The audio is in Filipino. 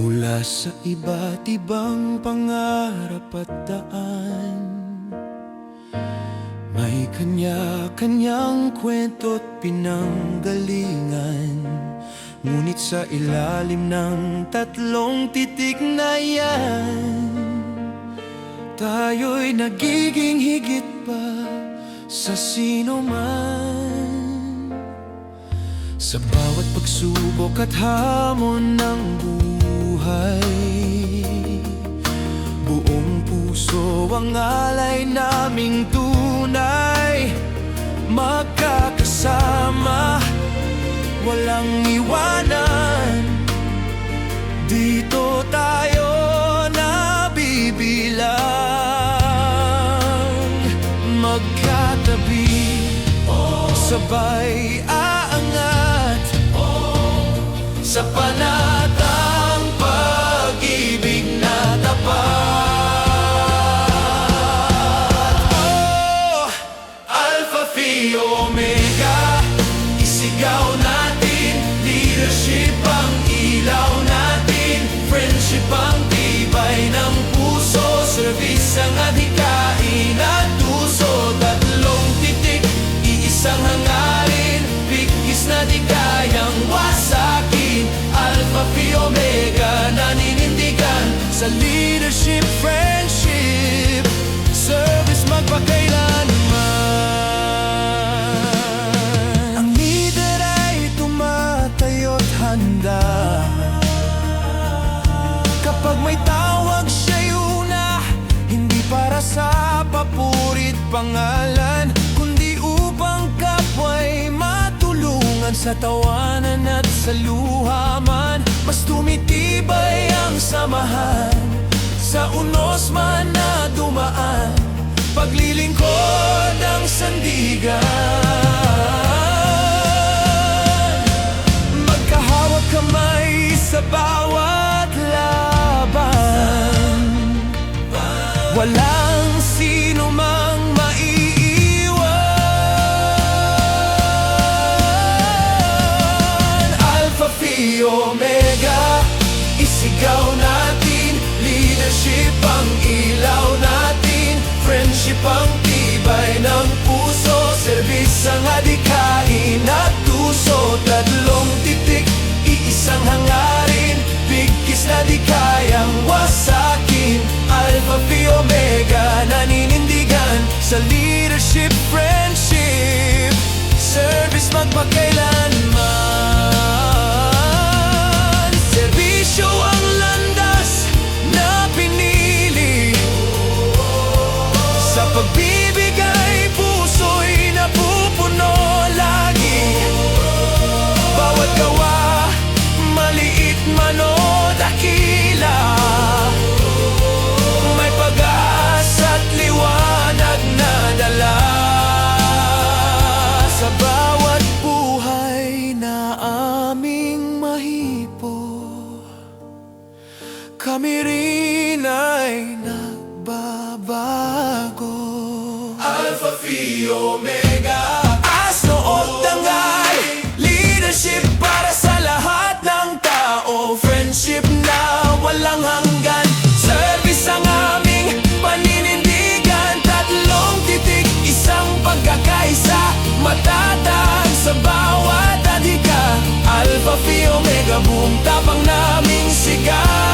Mula sa iba't ibang pangarap at daan, may kanya-kanyang kwento't pinanggalingan. Ngunit sa ilalim ng tatlong titik na yan, tayo'y nagiging higit pa sa sino man. Sa bawat pagsubok at hamon ng buhay, buong puso ang alay naming tunay. Magkakasama, walang iwanan, dito tayo nabibilang. Magkatabi, sabay aangat sa panatang pag-ibig na tapat. Oh, Alpha Phi Omega, isigaw natin, leadership ang ilaw natin, friendship ang tibay ng puso, service ang adhikain at tuso. Tatlong titik, iisang hangarin, bigkis na di kayang wasakin. Alpha Phi Omega, naninindigan sa leadership, friendship, service magpakailanman. Ang leader ay tumatayo't handa kapag may tawag siya'y una, hindi para sa papurit pangalan, kundi upang kapwa'y matulungan sa tawanan at sa luhaman. Mas tumitibay ang samahan sa unos man na dumaan, paglilingkod ang sandigan. Magkahawak kamay sa bawat laban, walang sino mang maiiwan. Alpha Phi Omega, isigaw natin, leadership ang ilaw natin, friendship ang tibay ng puso, service ang adhikain at tuso. Tatlong titik, iisang hangarin, bigkis na di kayang wasakin. Alpha Phi Omega, naninindigan sa leadership, friendship, service magpakailanman. Serbisyo ang landas na pinili, sa pagbibigay puso'y napupuno lagi. Bawat gawa, maliit man o dakila, may pag-asa't liwanag na dala. Sa bawat buhay na aming mahipo, kami rin ay nagbabago. Alpha Phi Omega, asnood dangay, leadership para sa lahat ng tao, friendship na walang hanggan, service ang aming paninindigan. Tatlong titik, isang pagkakaisa, matatag sa bawat adhika. Alpha Phi Omega, buong tapang naming sigaw.